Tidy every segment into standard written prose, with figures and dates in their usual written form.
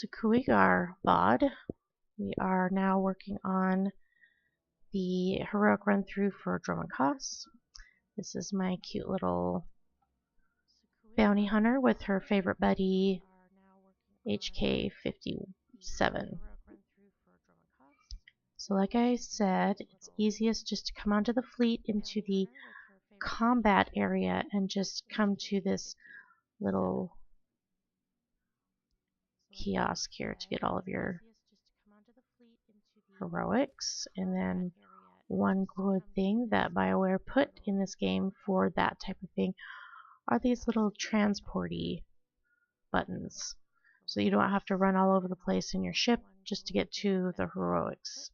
Sukuigar VOD. We are now working on the heroic run through for Dromund Kaas. This is my cute little bounty hunter with her favorite buddy HK57. So like I said, it's easiest just to come onto the fleet into the combat area and just come to this little kiosk here to get all of your heroics. And then one good thing that BioWare put in this game for that type of thing are these little transporty buttons. So you don't have to run all over the place in your ship just to get to the heroics.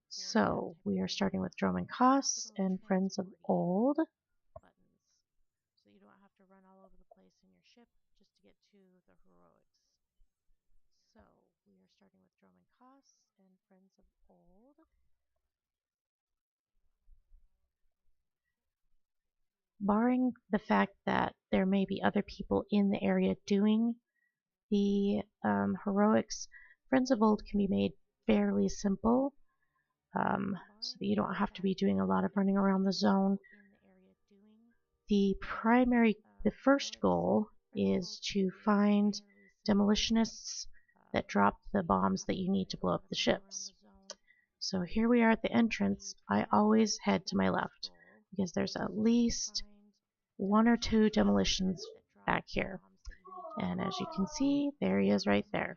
So we are starting with Dromund Kaas and Friends of Old. Barring the fact that there may be other people in the area doing the heroics, Friends of Old can be made fairly simple, so that you don't have to be doing a lot of running around the zone. The first goal is to find demolitionists that drop the bombs that you need to blow up the ships. So here we are at the entrance. I always head to my left because there's at least one or two demolitions back here. And as you can see, there he is right there.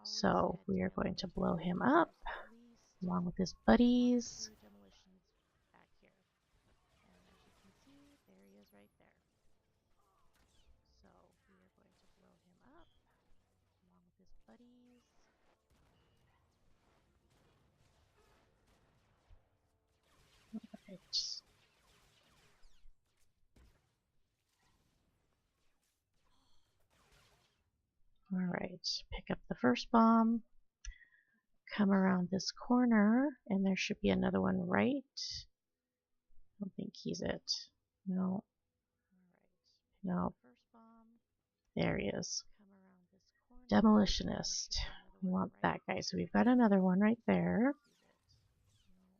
So we are going to blow him up along with his buddies. Alright, pick up the first bomb, come around this corner, and there should be another one right. I don't think he's it. No. No. There he is. Demolitionist. We want that guy. So we've got another one right there.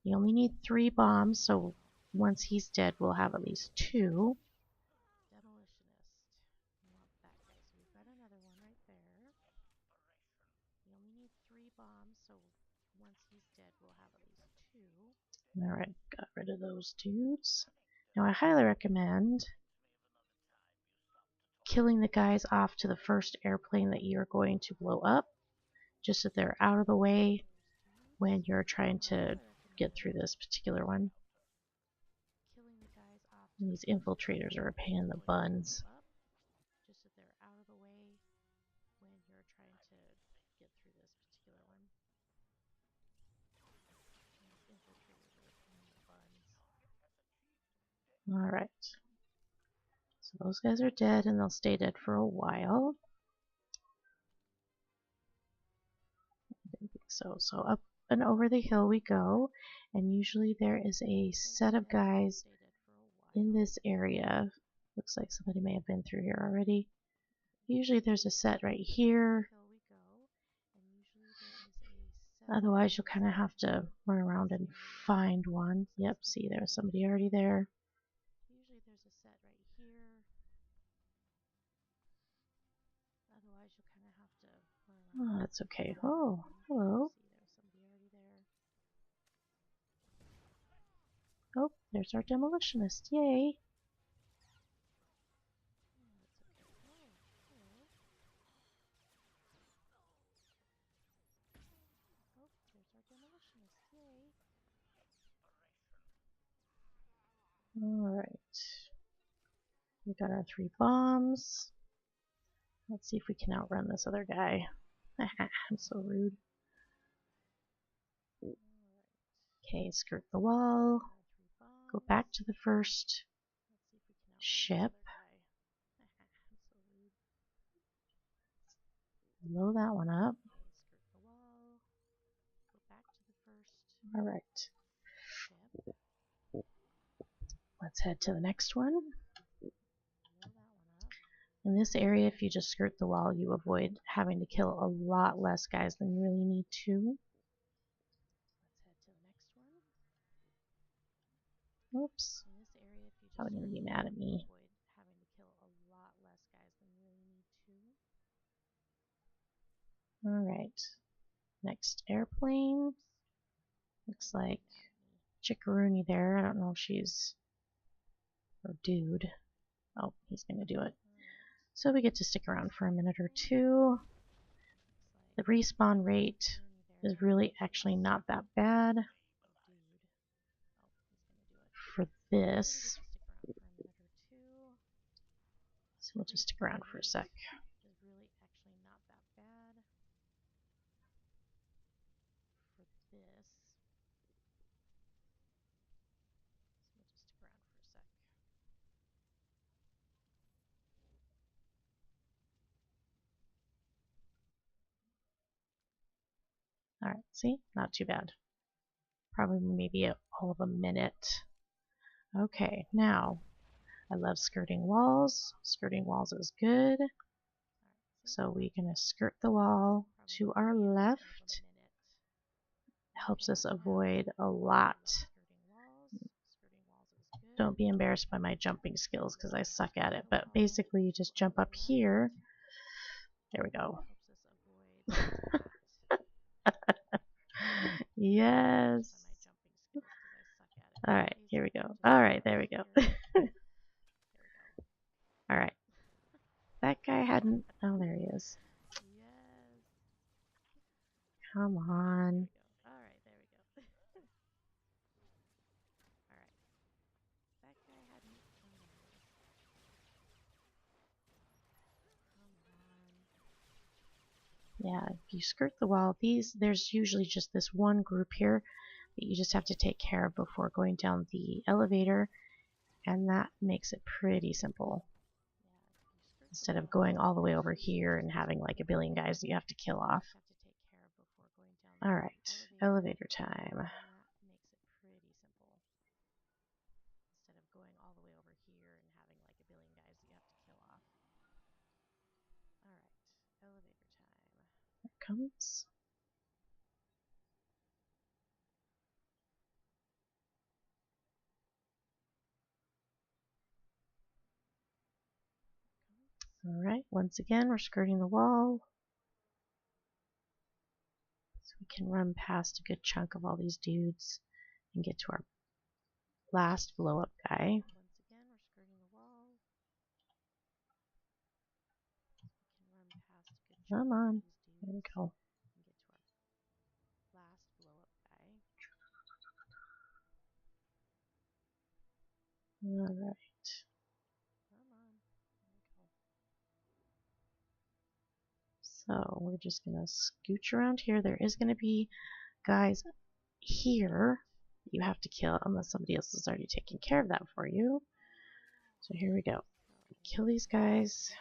You only need 3 bombs, so once he's dead, we'll have at least 2. Alright, got rid of those dudes. Now I highly recommend killing the guys off to the first airplane that you're going to blow up, just so they're out of the way when you're trying to get through this particular one. And these infiltrators are a pain in the buns. Alright. So those guys are dead, and they'll stay dead for a while. I don't think so. So up and over the hill we go, and usually there is a set of guys in this area. Looks like somebody may have been through here already. Usually there's a set right here. Otherwise you'll kind of have to run around and find one. Yep, see, there's somebody already there. Oh, that's okay. Oh, hello. Oh, there's our demolitionist. Yay. Alright. We got our 3 bombs. Let's see if we can outrun this other guy. I'm so rude. Okay, skirt the wall. Go back to the first ship. Blow that one up. Alright. Let's head to the next one. In this area, if you just skirt the wall, you avoid having to kill a lot less guys than you really need to. Let's head to the next one. Oops. In this area, if you just probably gonna be mad at me. Avoid having to kill a lot less guys than you really need to. Alright. Next airplane. Looks like Chickaroony there. I don't know if she's or dude. Oh, he's gonna do it. So we get to stick around for a minute or two. The respawn rate is really actually not that bad for this. So we'll just stick around for a sec. Alright, see? Not too bad. Probably maybe all of a minute. Okay, now, I love skirting walls. Skirting walls is good. So we're going to skirt the wall to our left. Helps us avoid a lot. Don't be embarrassed by my jumping skills because I suck at it. But basically you just jump up here. There we go. Yes. Alright, here we go. Alright, there we go. Alright. That guy hadn't... Oh, there he is. Come on. Yeah, if you skirt the wall, there's usually just this one group here that you just have to take care of before going down the elevator, and that makes it pretty simple. Instead of going all the way over here and having like a billion guys that you have to kill off. Alright, elevator time. Here it comes. Alright, once again we're skirting the wall. So we can run past a good chunk of all these dudes and get to our last blow up guy. Come on. There we go. Alright. So we're just going to scooch around here. There is going to be guys here you have to kill unless somebody else has already taken care of that for you. So here we go. Kill these guys.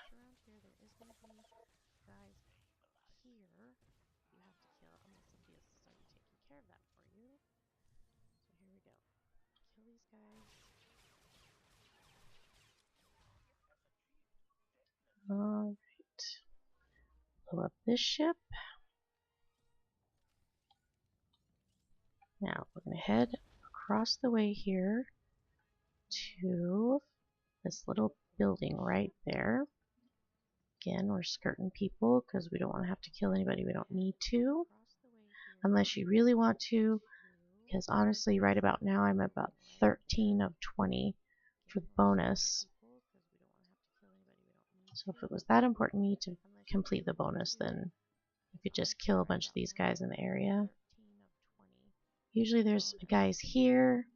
Alright. Blow up this ship. Now we're going to head across the way here to this little building right there. Again, we're skirting people because we don't want to have to kill anybody we don't need to. Unless you really want to, because honestly right about now I'm about 13 of 20 for the bonus. So if it was that important to me to complete the bonus, then you could just kill a bunch of these guys in the area. Usually there's guys here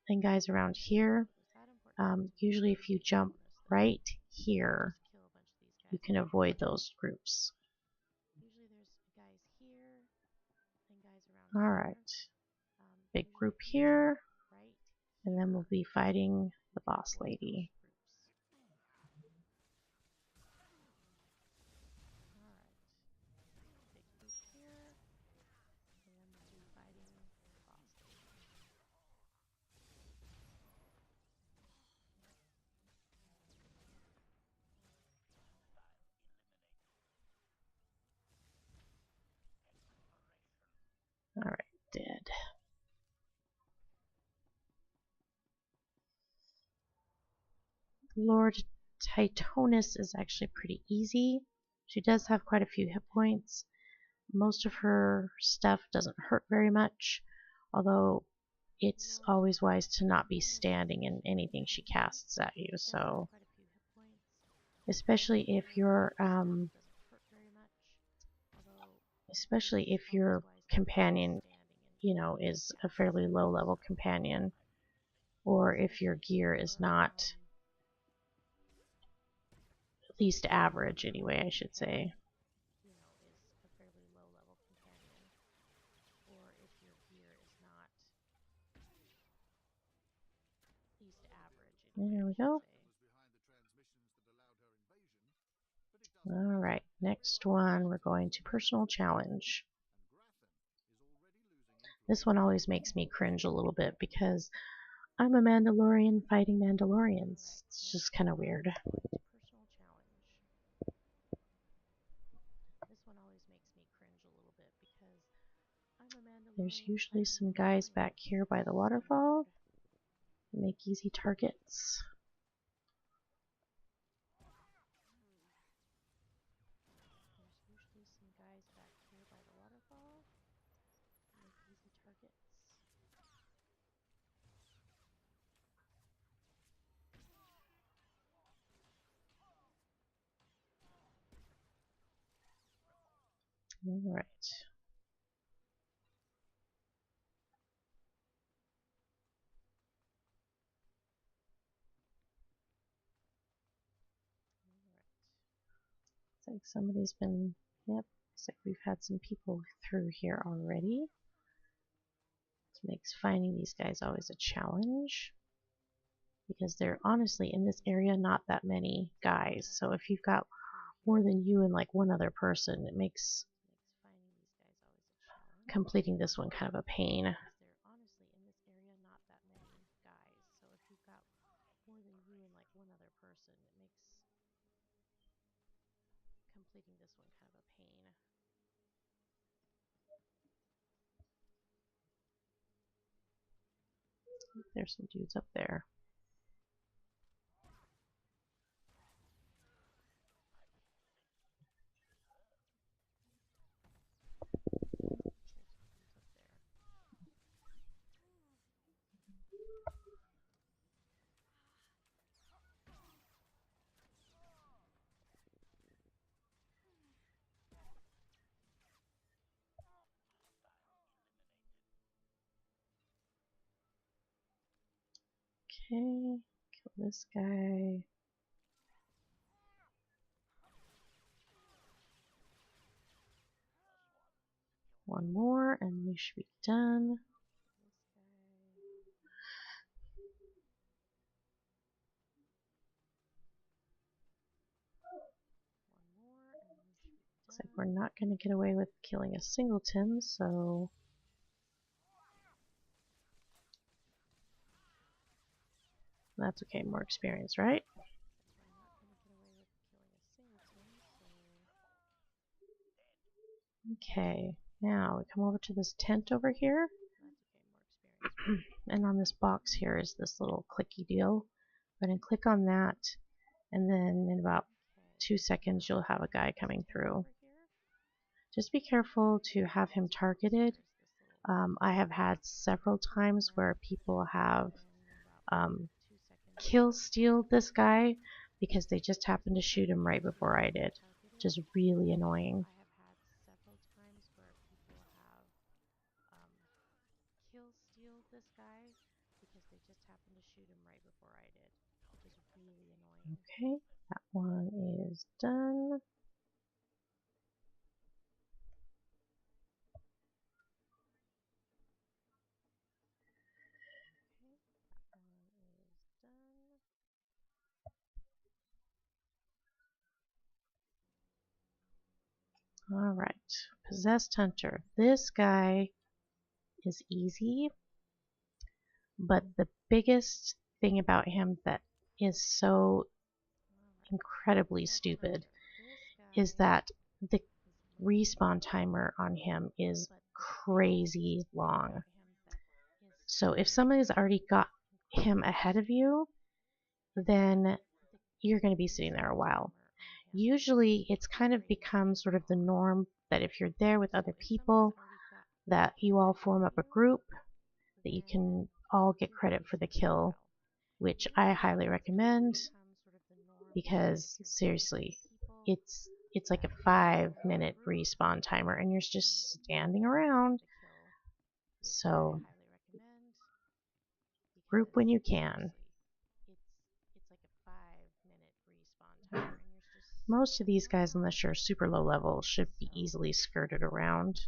and guys around here. Usually if you jump right here, you can avoid those groups. Alright. Big group here, and then we'll be fighting the boss lady. Alright, dead. Lord Titonus is actually pretty easy. She does have quite a few hit points. Most of her stuff doesn't hurt very much, although it's always wise to not be standing in anything she casts at you, so especially if your companion, you know, is a fairly low level companion, or if your gear is not at least average anyway, I should say. There we go. Alright, next one we're going to personal challenge. This one always makes me cringe a little bit because I'm a Mandalorian fighting Mandalorians. It's just kind of weird. There's usually some guys back here by the waterfall. Make easy targets. All right. Looks like somebody's been, yep, looks like we've had some people through here already. This makes finding these guys always a challenge, because there are honestly in this area not that many guys. So if you've got more than you and like one other person, it makes completing this one kind of a pain. There's some dudes up there. Okay, kill this guy. One more and we should be done. Looks like we're not going to get away with killing a singleton, so that's okay, more experience, right? Okay, now we come over to this tent over here. And on this box here is this little clicky deal. Go ahead and click on that, and then in about 2 seconds you'll have a guy coming through. Just be careful to have him targeted. I have had several times where people have kill stealed this guy because they just happened to shoot him right before I did, which is really annoying. Okay, that one is done. Alright, Possessed Hunter. This guy is easy, but the biggest thing about him that is so incredibly stupid is that the respawn timer on him is crazy long. So if somebody's already got him ahead of you, then you're going to be sitting there a while. Usually it's kind of become sort of the norm that if you're there with other people, that you all form up a group, that you can all get credit for the kill, which I highly recommend, because seriously, it's like a 5-minute respawn timer and you're just standing around. So group when you can. Most of these guys, unless you're super low level, should be easily skirted around.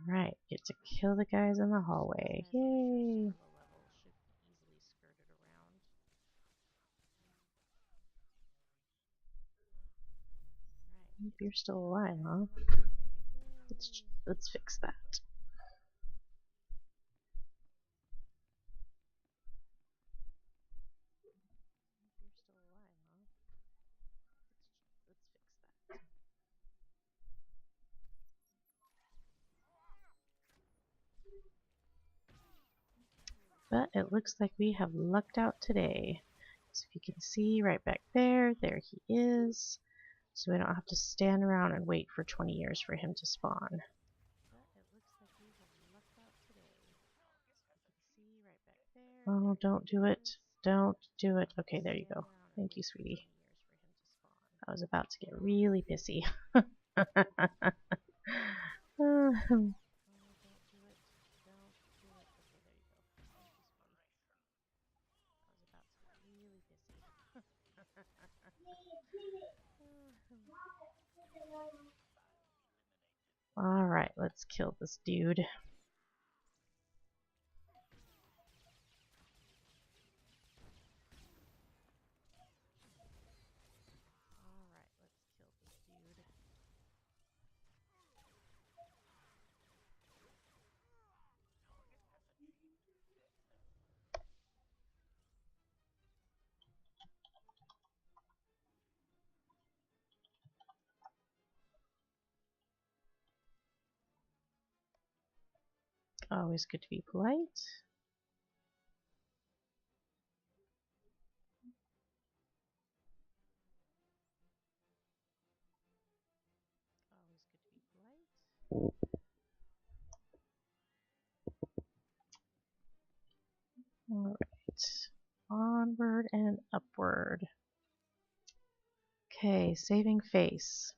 Alright, get to kill the guys in the hallway. Yay! You're still alive, huh? Let's fix that. But it looks like we have lucked out today. So if you can see right back there, there he is. So we don't have to stand around and wait for 20 years for him to spawn. Oh, don't do it. Don't do it. Okay, there you go. Thank you, sweetie. I was about to get really pissy. Alright, let's kill this dude. Always good to be polite. Alright. Onward and upward. Okay, saving face.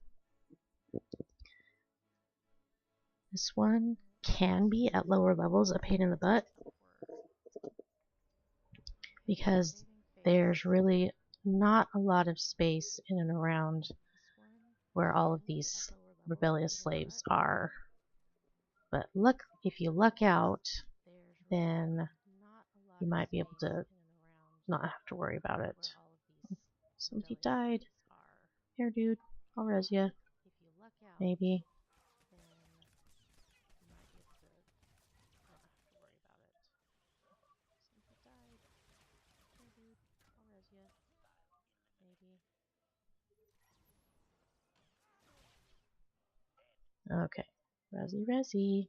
This one can be at lower levels a pain in the butt, because there's really not a lot of space in and around where all of these rebellious slaves are. But look, if you luck out, then you might be able to not have to worry about it. Somebody died. Here, dude. I'll res ya. Maybe. Okay. Resi, resi.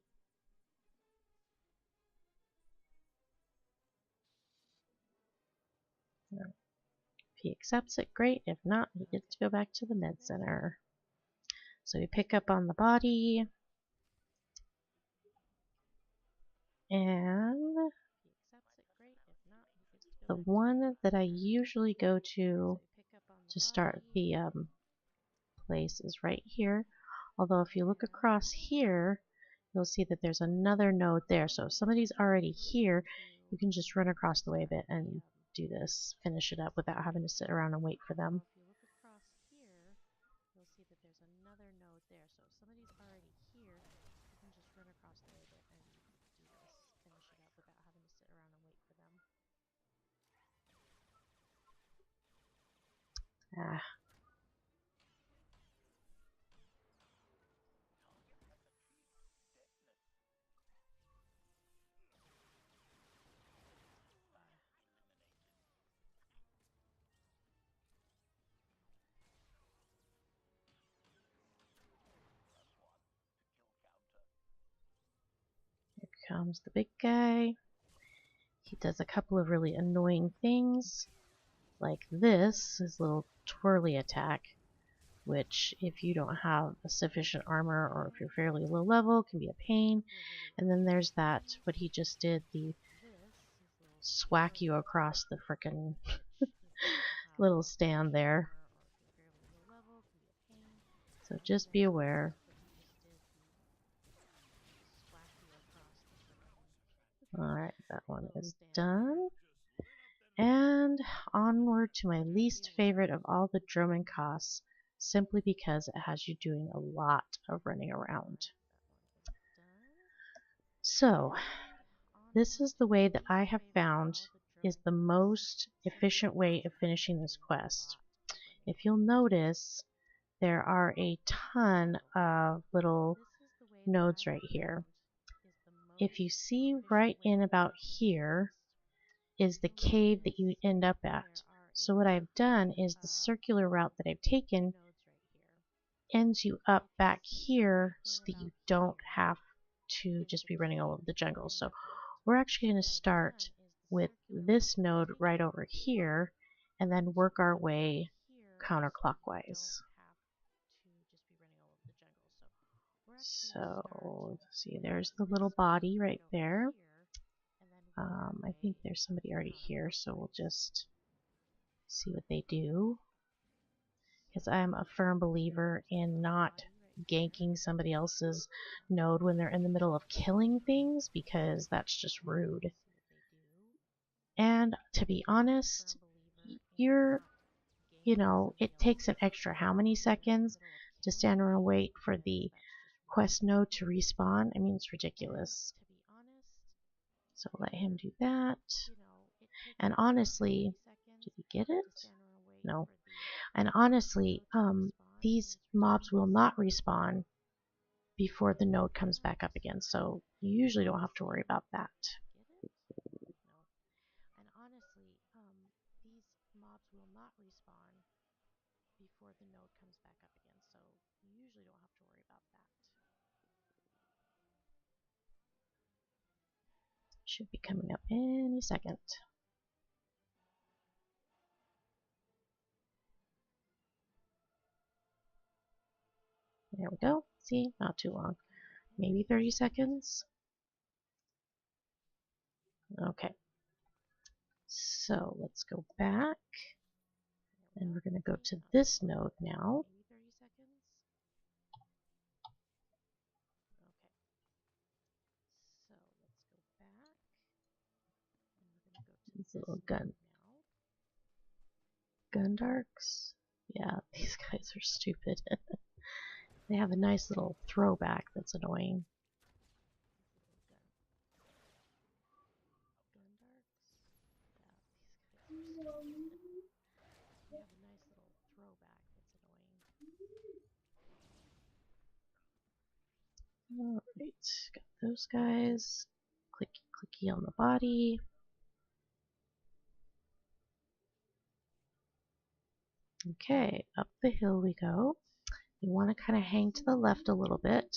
If he accepts it, great. If not, he gets to go back to the med center. So we pick up on the body. And the one that I usually go to start the place is right here. Although if you look across here, you'll see that there's another node there. So if somebody's already here, you can just run across the way a bit and do this, finish it up without having to sit around and wait for them. Ah. comes the big guy. He does a couple of really annoying things, like this, his little twirly attack, which if you don't have a sufficient armor or if you're fairly low level can be a pain. And then there's that, what he just did, the swack you across the frickin' little stand there. So just be aware. Alright, that one is done. And onward to my least favorite of all the Dromund Kaas, simply because it has you doing a lot of running around. So, this is the way that I have found is the most efficient way of finishing this quest. If you'll notice, there are a ton of little nodes right here. If you see right in about here is the cave that you end up at. So what I've done is the circular route that I've taken ends you up back here so that you don't have to just be running all over the jungle. So we're actually going to start with this node right over here and then work our way counterclockwise. So, let's see, there's the little body right there. I think there's somebody already here, so we'll just see what they do. Because I'm a firm believer in not ganking somebody else's node when they're in the middle of killing things, because that's just rude. And to be honest, it takes an extra how many seconds to stand around and wait for the quest node to respawn? I mean, it's ridiculous. So let him do that. And honestly, did he get it? No. And honestly, these mobs will not respawn before the node comes back up again, so you usually don't have to worry about that. Should be coming up any second. There we go. See, not too long. Maybe 30 seconds. Okay. So let's go back. And we're going to go to this node now. These little Gundarks. Yeah, these guys are stupid. They have a nice little throwback that's annoying. Alright, got those guys. Clicky clicky on the body. Okay, up the hill we go. You want to kind of hang to the left a little bit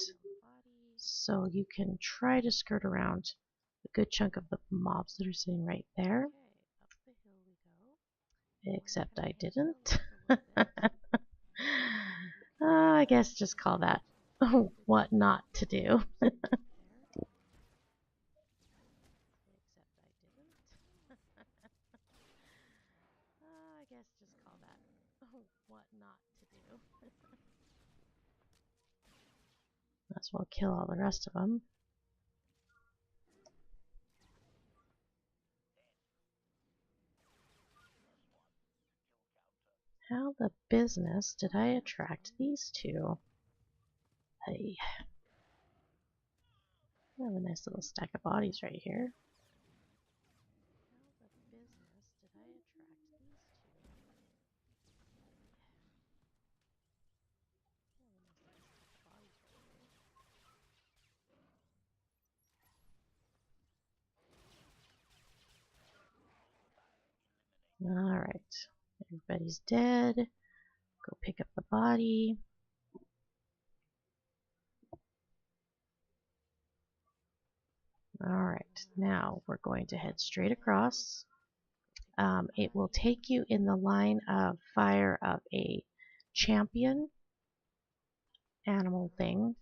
so you can try to skirt around a good chunk of the mobs that are sitting right there. Except I didn't. I guess just call that what not to do. Might as well kill all the rest of them. How the business did I attract these two? Hey. I have a nice little stack of bodies right here. Alright, everybody's dead. Go pick up the body. Alright, now we're going to head straight across. It will take you in the line of fire of a champion animal thing.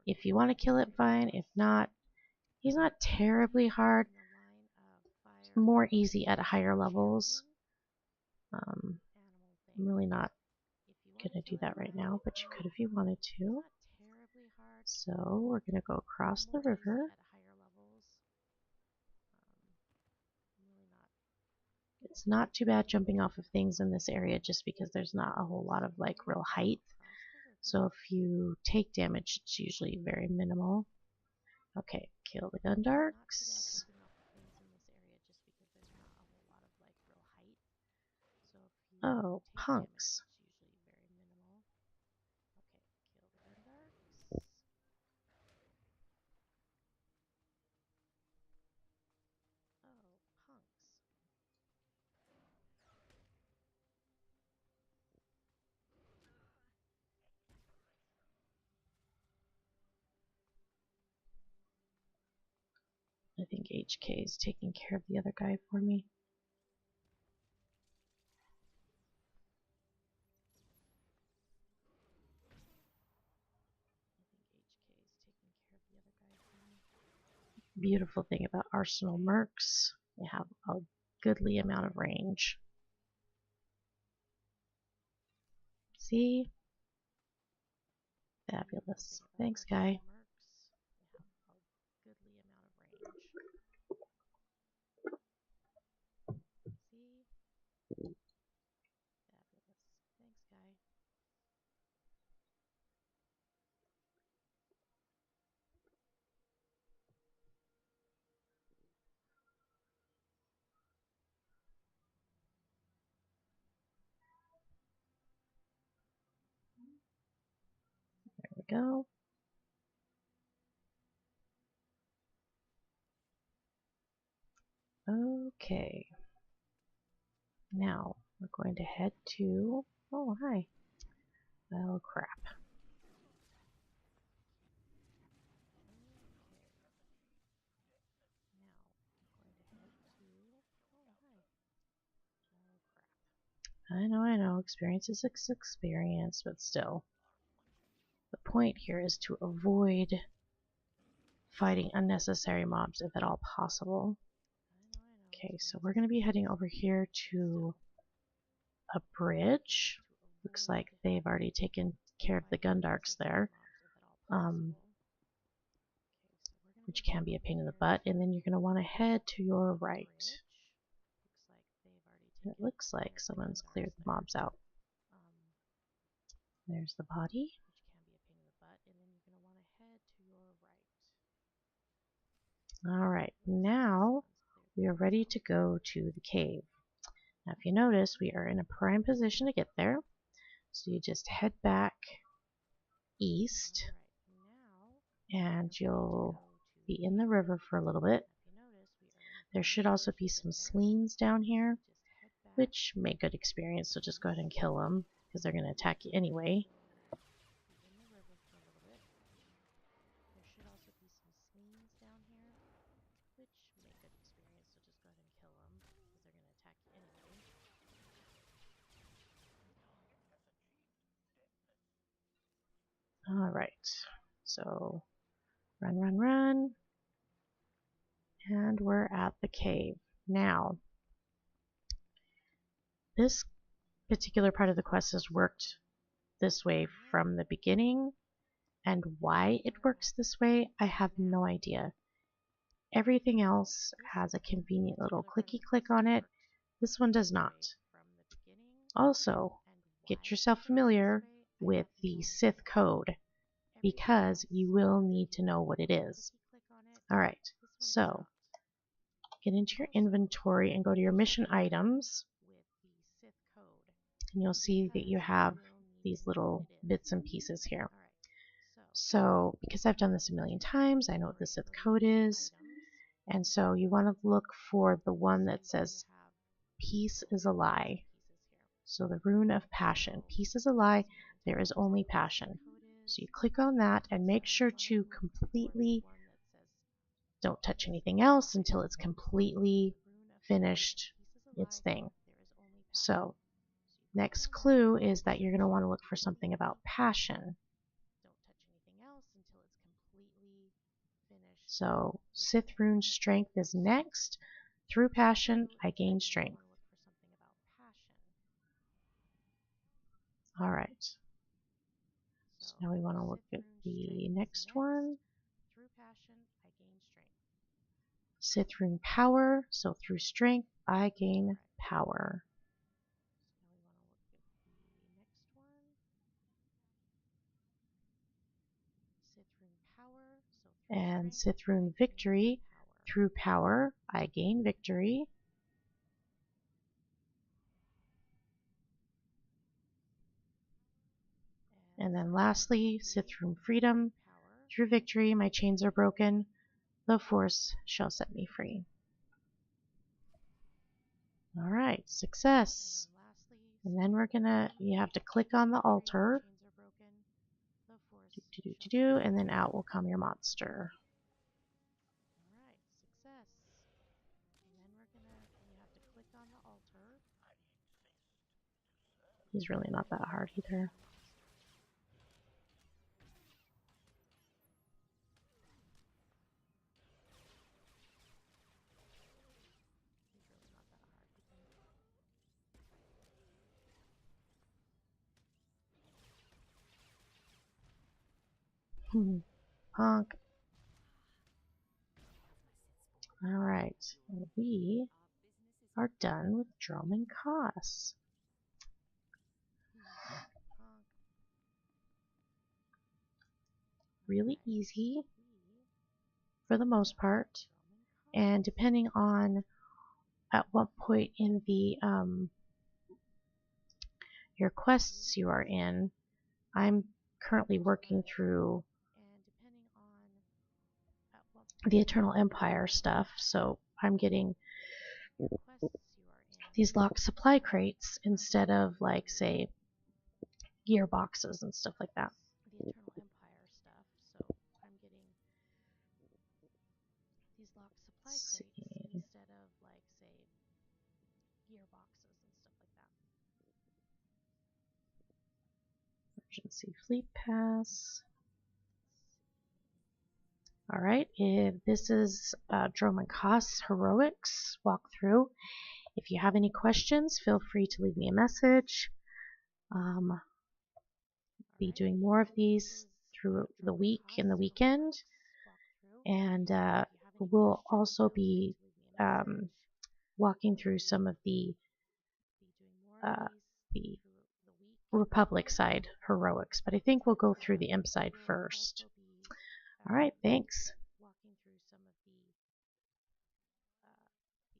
If you want to kill it, fine. If not, he's not terribly hard. More easy at higher levels. I'm really not going to do that right now, but you could if you wanted to. So we're going to go across the river. It's not too bad jumping off of things in this area just because there's not a whole lot of like real height. So if you take damage, it's usually very minimal. Okay, kill the Gundarks. Oh, punks. I think HK is taking care of the other guy for me. Beautiful thing about Arsenal Mercs, they have a goodly amount of range. See? Fabulous. Thanks, guy. There we go. Okay. Now we're going to head to... Oh, hi. Oh, crap. I know. Experience is experience, but still. The point here is to avoid fighting unnecessary mobs if at all possible. Okay, so we're going to be heading over here to a bridge. Looks like they've already taken care of the Gundarks there, which can be a pain in the butt. And then you're going to want to head to your right. It looks like someone's cleared the mobs out. There's the body. Alright, now we are ready to go to the cave. Now if you notice, we are in a prime position to get there. So you just head back east and you'll be in the river for a little bit. There should also be some slings down here, which make good experience, so just go ahead and kill them because they're going to attack you anyway. Alright, so run, and we're at the cave. Now, this particular part of the quest has worked this way from the beginning, and why it works this way, I have no idea. Everything else has a convenient little clicky click on it. This one does not. Also, get yourself familiar with the Sith code, because you will need to know what it is. Alright, so get into your inventory and go to your mission items, and you'll see that you have these little bits and pieces here. So, because I've done this a million times, I know what the Sith code is, and so you want to look for the one that says peace is a lie. So the rune of passion. Peace is a lie, there is only passion. So you click on that and make sure to completely Don't touch anything else until it's completely finished its thing. So next clue is that you're going to want to look for something about passion. So Sith Rune Strength is next. Through passion, I gain strength. Alright. So now we want to look at the next one. Sith Rune Power. So through strength, I gain power. And Sith Rune Victory. Through power, I gain victory. And then lastly, Sith Rune Freedom. Through victory, my chains are broken. The Force shall set me free. Alright, success. And then you have to click on the altar. And then out will come your monster. He's really not that hard either. Honk. Alright, we are done with Dromund Kaas. Really easy for the most part, and depending on at what point in the your quests you are in, I'm currently working through the Eternal Empire stuff, so I'm getting these locked supply crates instead of, like, say, gearboxes and stuff like that. Let's see. Emergency Fleet Pass. Alright, this is Dromund Kaas Heroics walkthrough. If you have any questions, feel free to leave me a message. Be doing more of these through the week and the weekend. And we'll also be walking through some of the Republic side heroics, but I think we'll go through the Imp side first. Alright, thanks.